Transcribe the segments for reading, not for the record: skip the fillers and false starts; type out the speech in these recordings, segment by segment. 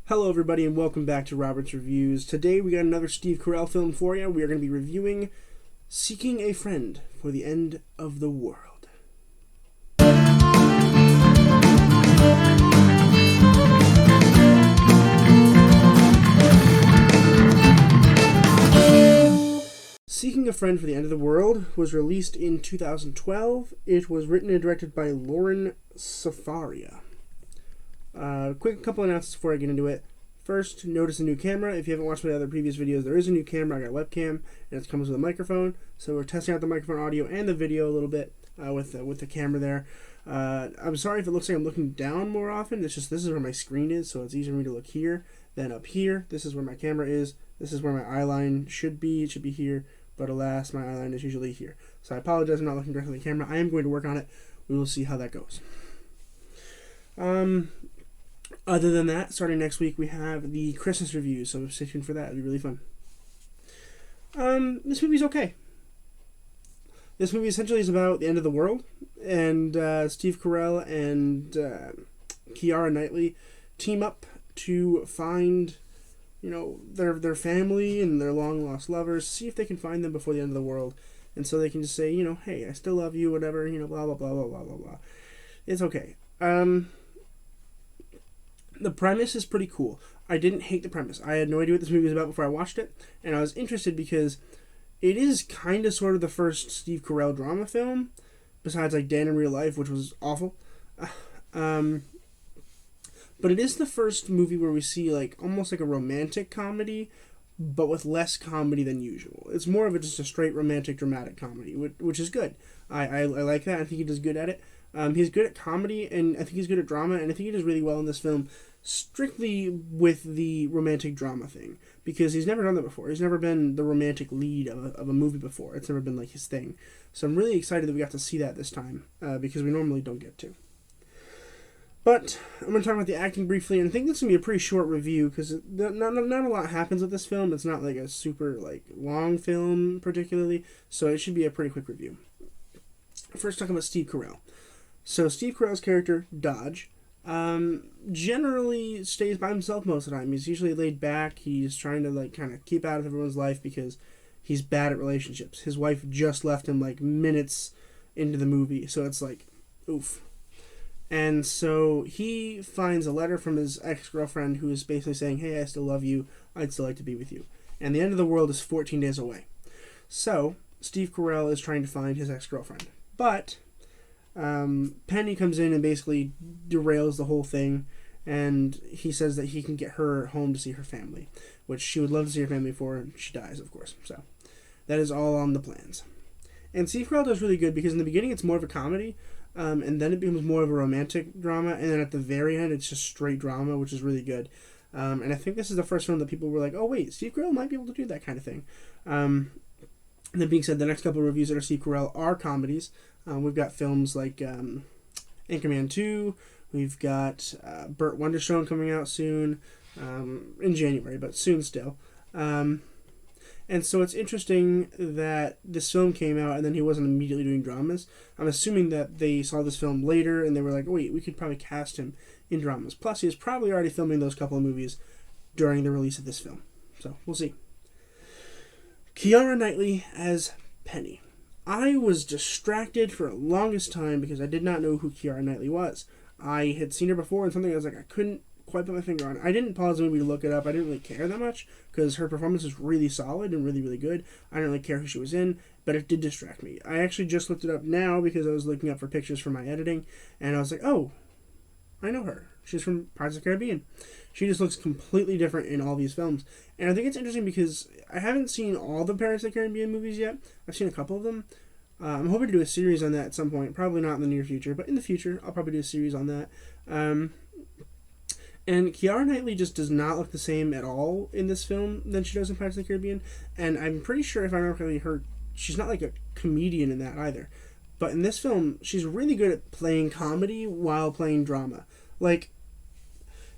Hello everybody and welcome back to Robert's Reviews. Today we got another Steve Carell film for you. We are going to be reviewing Seeking a Friend for the End of the World. Seeking a Friend for the End of the World was released in 2012. It was written and directed by Lauren Safaria. Quick couple announcements before I get into it. First, notice a new camera. If you haven't watched my other previous videos, there is a new camera. I got a webcam, and it comes with a microphone. So we're testing out the microphone audio and the video a little bit with the camera there. I'm sorry if it looks like I'm looking down more often. It's just this is where my screen is, so it's easier for me to look here than up here. This is where my camera is. This is where my eye line should be. It should be here, but alas, my eye line is usually here. So I apologize. I'm not looking directly at the camera. I am going to work on it. We will see how that goes. Other than that, starting next week, we have the Christmas review, so stay tuned for that. It'll be really fun. This movie's okay. This movie essentially is about the end of the world, and Steve Carell and Keira Knightley team up to find, their family and their long-lost lovers, see if they can find them before the end of the world, and so they can just say, hey, I still love you, whatever, blah, blah, blah, blah, blah, blah, blah. It's okay. The premise is pretty cool. I didn't hate the premise. I had no idea what this movie was about before I watched it, and I was interested because it is kind of sort of the first Steve Carell drama film, besides like Dan in Real Life, which was awful. But it is the first movie where we see like almost like a romantic comedy, but with less comedy than usual. It's more of just a straight romantic dramatic comedy, which is good. I like that. I think he does good at it. He's good at comedy, and I think he's good at drama, and I think he does really well in this film, strictly with the romantic drama thing, because he's never done that before. He's never been the romantic lead of a movie before. It's never been like his thing. So I'm really excited that we got to see that this time, because we normally don't get to. But I'm going to talk about the acting briefly, and I think this is going to be a pretty short review, because not a lot happens with this film. It's not like a super long film, particularly, so it should be a pretty quick review. First, talking about Steve Carell. So Steve Carell's character, Dodge, generally stays by himself most of the time. He's usually laid back. He's trying to kind of keep out of everyone's life because he's bad at relationships. His wife just left him minutes into the movie, so it's oof. And so he finds a letter from his ex-girlfriend who is basically saying, hey, I still love you. I'd still like to be with you. And the end of the world is 14 days away. So Steve Carell is trying to find his ex-girlfriend. But Penny comes in and basically derails the whole thing, and he says that he can get her home to see her family, which she would love to see her family before she dies, of course. So that is all on the plans. And Steve Carell does really good because in the beginning it's more of a comedy, and then it becomes more of a romantic drama, and then at the very end it's just straight drama, which is really good. And I think this is the first film that people were like, oh wait, Steve Carell might be able to do that kind of thing. That being said, the next couple of reviews that are Steve Carell are comedies. We've got films like Anchorman 2. We've got Burt Wonderstone coming out soon, in January, but soon still. And so it's interesting that this film came out and then he wasn't immediately doing dramas. I'm assuming that they saw this film later and they were like, oh, wait, we could probably cast him in dramas. Plus, he was probably already filming those couple of movies during the release of this film. So we'll see. Keira Knightley as Penny. I was distracted for the longest time because I did not know who Keira Knightley was. I had seen her before in something I couldn't quite put my finger on. I didn't pause the movie to look it up. I didn't really care that much because her performance was really solid and really, really good. I didn't really care who she was in, but it did distract me. I actually just looked it up now because I was looking up for pictures for my editing, and I was like, oh, I know her. She's from Pirates of the Caribbean. She just looks completely different in all these films. And I think it's interesting because I haven't seen all the Pirates of the Caribbean movies yet. I've seen a couple of them. I'm hoping to do a series on that at some point. Probably not in the near future, but in the future, I'll probably do a series on that. And Keira Knightley just does not look the same at all in this film than she does in Pirates of the Caribbean. And I'm pretty sure, if I remember correctly, she's not like a comedian in that either. But in this film, she's really good at playing comedy while playing drama.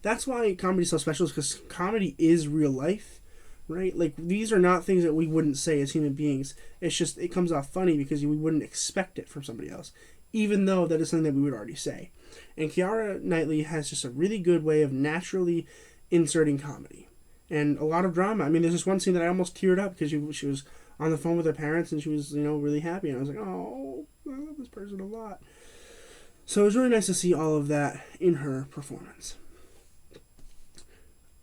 That's why comedy's so special, is because comedy is real life, right? These are not things that we wouldn't say as human beings. It's just, it comes off funny because we wouldn't expect it from somebody else, even though that is something that we would already say. And Keira Knightley has just a really good way of naturally inserting comedy and a lot of drama. I mean, there's this one scene that I almost teared up because she was on the phone with her parents and she was, really happy. And I was like, oh, I love this person a lot. So it was really nice to see all of that in her performance.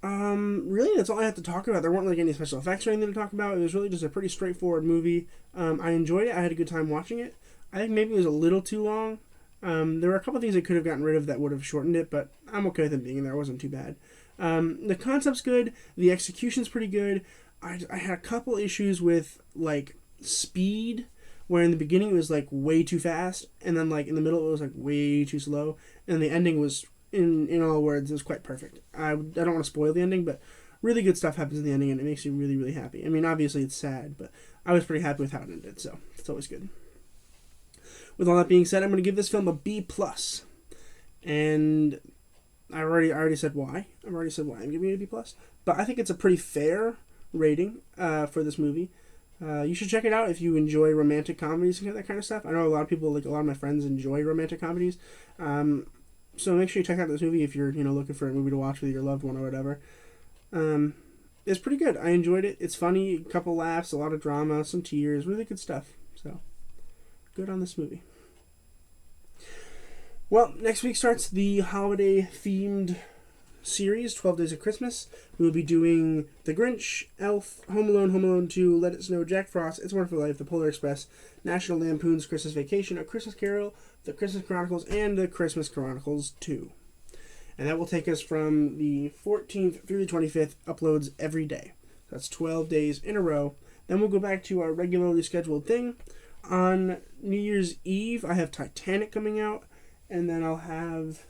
Really, that's all I have to talk about. There weren't like any special effects or anything to talk about. It was really just a pretty straightforward movie. I enjoyed it. I had a good time watching it. I think maybe it was a little too long. There were a couple things I could have gotten rid of that would have shortened it, but I'm okay with it being in there. It wasn't too bad. The concept's good. The execution's pretty good. I had a couple issues with like speed, where in the beginning it was like way too fast, and then like in the middle it was like way too slow, and the ending was, in all words, it was quite perfect. I don't want to spoil the ending, but really good stuff happens in the ending, and it makes you really, really happy. I mean, obviously it's sad, but I was pretty happy with how it ended, so it's always good. With all that being said, I'm going to give this film a B+. And I already said why. I'm giving it a B+. But I think it's a pretty fair rating for this movie. You should check it out if you enjoy romantic comedies and that kind of stuff. I know a lot of people, like a lot of my friends, enjoy romantic comedies. So make sure you check out this movie if you're looking for a movie to watch with your loved one or whatever. It's pretty good. I enjoyed it. It's funny, a couple laughs, a lot of drama, some tears, really good stuff. So good on this movie. Well, next week starts the holiday-themed series, 12 Days of Christmas. We'll be doing The Grinch, Elf, Home Alone, Home Alone 2, Let It Snow, Jack Frost, It's a Wonderful Life, The Polar Express, National Lampoon's Christmas Vacation, A Christmas Carol, The Christmas Chronicles, and The Christmas Chronicles 2. And that will take us from the 14th through the 25th, uploads every day. That's 12 days in a row. Then we'll go back to our regularly scheduled thing. On New Year's Eve, I have Titanic coming out, and then I'll have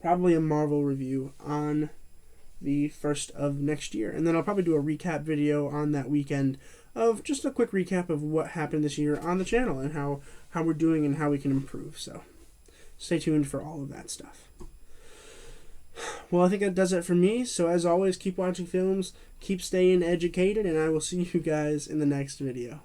probably a Marvel review on the 1st of next year. And then I'll probably do a recap video on that weekend of just a quick recap of what happened this year on the channel and how we're doing and how we can improve. So stay tuned for all of that stuff. Well, I think that does it for me. So as always, keep watching films, keep staying educated, and I will see you guys in the next video.